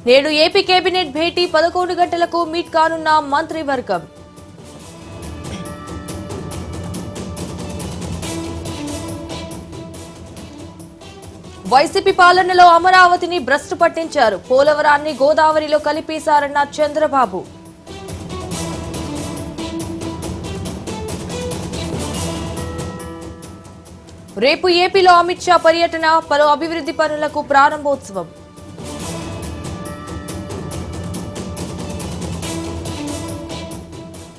నేడు AP cabinet భేటీ 11 గంటలకు meet కానున్న మంత్రివర్గం. వైసీపీ పాలనలో అమరావతిని భ్రష్టు పట్టించారు. పోలవరాన్ని గోదావరిలో కలిపేశారన్న చంద్రబాబు. రేపు ఏపీలో అమిత్ షా పర్యటన, పలు అభివృద్ధి పనులకు ప్రారంభోత్సవం.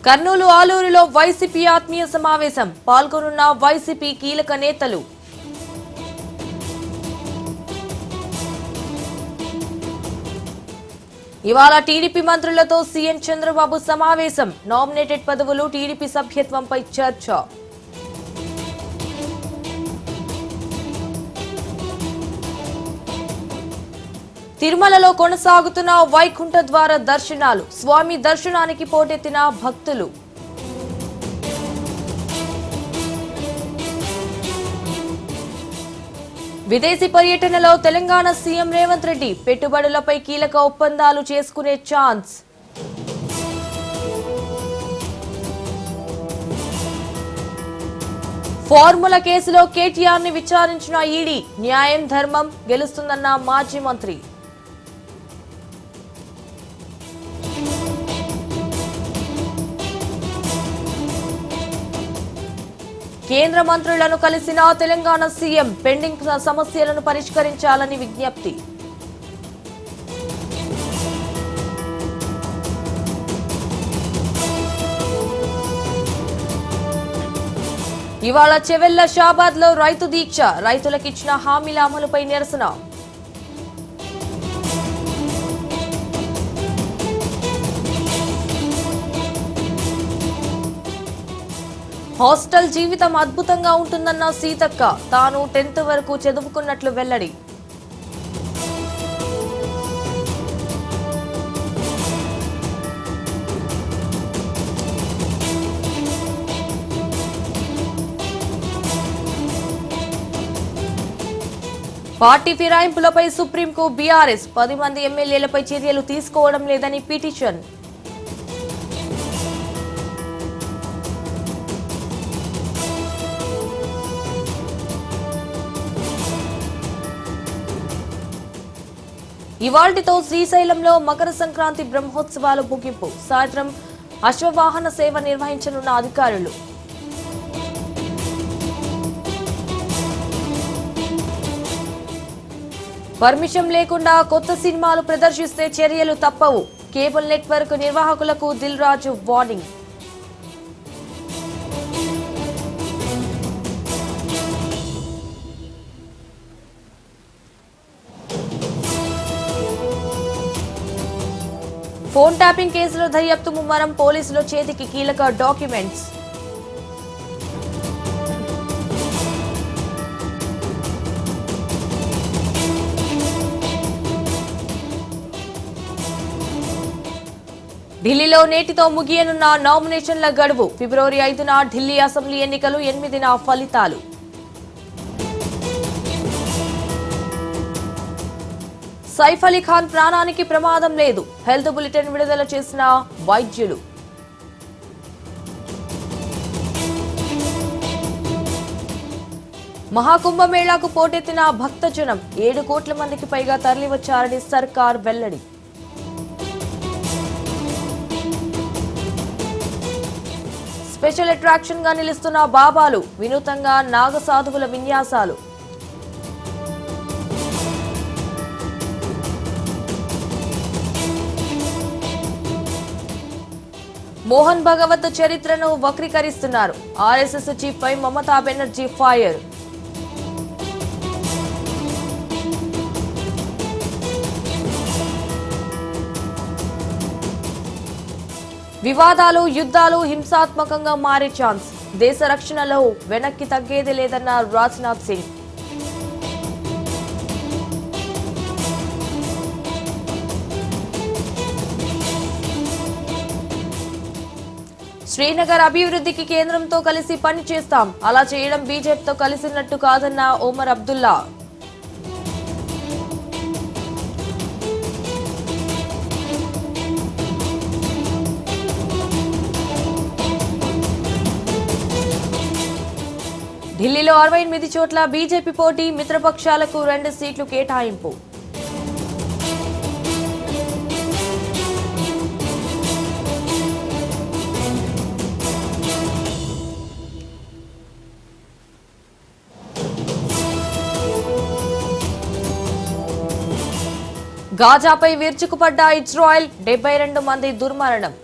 కర్నూలు ఆలూరులో వైసీపీ ఆత్మీయ సమావేశం, పాల్గొనున్న వైసీపీ కీలక నేతలు. ఇవాళ టీడీపీ మంత్రులతో సీఎం చంద్రబాబు సమావేశం, నామినేటెడ్ పదవులు, టీడీపీ సభ్యత్వంపై చర్చ. తిరుమలలో కొనసాగుతున్న వైకుంఠ ద్వార దర్శనాలు, స్వామి దర్శనానికి పోటెత్తిన భక్తులు. విదేశీ పర్యటనలో తెలంగాణ సీఎం రేవంత్ రెడ్డి, పెట్టుబడులపై కీలక ఒప్పందాలు చేసుకునే ఛాన్స్. ఫార్ములా కేసులో కేటీఆర్ ని విచారించిన ఈడీ, న్యాయం ధర్మం గెలుస్తుందన్న మాజీ మంత్రి. కేంద్ర మంత్రులను కలిసిన తెలంగాణ సీఎం, పెండింగ్ సమస్యలను పరిష్కరించాలని విజ్ఞప్తి. ఇవాళ చెవెళ్ల షాబాద్ లో రైతు దీక్ష, రైతులకిచ్చిన హామీల అమలుపై నిరసన. హాస్టల్ జీవితం అద్భుతంగా ఉంటుందన్న సీతక్క, తాను 10th వరకు చదువుకున్నట్లు వెల్లడి. పార్టీ ఫిరాయింపులపై సుప్రీంకు బీఆర్ఎస్, 10 మంది ఎమ్మెల్యేలపై చర్యలు తీసుకోవడం లేదని పిటిషన్. ఇవాళ్టితో శ్రీశైలంలో మకర సంక్రాంతి బ్రహ్మోత్సవాలు ముగింపు, సాయంత్రం అశ్వవాహన సేవ నిర్వహించనున్న అధికారులు. పర్మిషన్ లేకుండా కొత్త సినిమాలు ప్రదర్శిస్తే చర్యలు తప్పవు, కేబుల్ నెట్వర్క్ నిర్వాహకులకు Dil Raju warning. Phone tapping కేసులో దర్యాప్తు ముమ్మరం, పోలీసుల చేతికి కీలక డాక్యుమెంట్స్. ఢిల్లీలో నేటితో ముగియనున్న నామినేషన్ల గడువు, ఫిబ్రవరి 5న ఢిల్లీ అసెంబ్లీ ఎన్నికలు, 8న ఫలితాలు. సైఫ్ అలీ ఖాన్ ప్రాణానికి ప్రమాదం లేదు, హెల్త్ బులెటిన్ విడుదల చేసిన వైద్యులు. మహాకుంభమేళాకు పోటెత్తిన భక్తజనం, 7 కోట్ల మందికి పైగా తరలివచ్చారని సర్కార్ వెల్లడి. స్పెషల్ అట్రాక్షన్ గా నిలుస్తున్న బాబాలు, వినూతంగా నాగసాధువుల విన్యాసాలు. మోహన్ భగవత్ చరిత్రను వక్రీకరిస్తున్నారు, ఆర్ఎస్ఎస్ చీఫ్ పై మమతా బెనర్జీ ఫైర్. వివాదాలు, యుద్ధాలు హింసాత్మకంగా మారే ఛాన్స్, దేశ రక్షణలో వెనక్కి తగ్గేది లేదన్న రాజ్నాథ్ సింగ్. శ్రీనగర్ అభివృద్ధికి కేంద్రంతో కలిసి పని చేస్తాం, అలా చేయడం బీజేపీతో కలిసినట్టు కాదన్న ఒమర్ అబ్దుల్లా. ఢిల్లీలో 68 చోట్ల బీజేపీ పోటీ, మిత్రపక్షాలకు 2 సీట్లు కేటాయింపు. గాజాపై విరుచుకుపడ్డ ఇజ్రాయెల్, 72 మంది దుర్మరణం.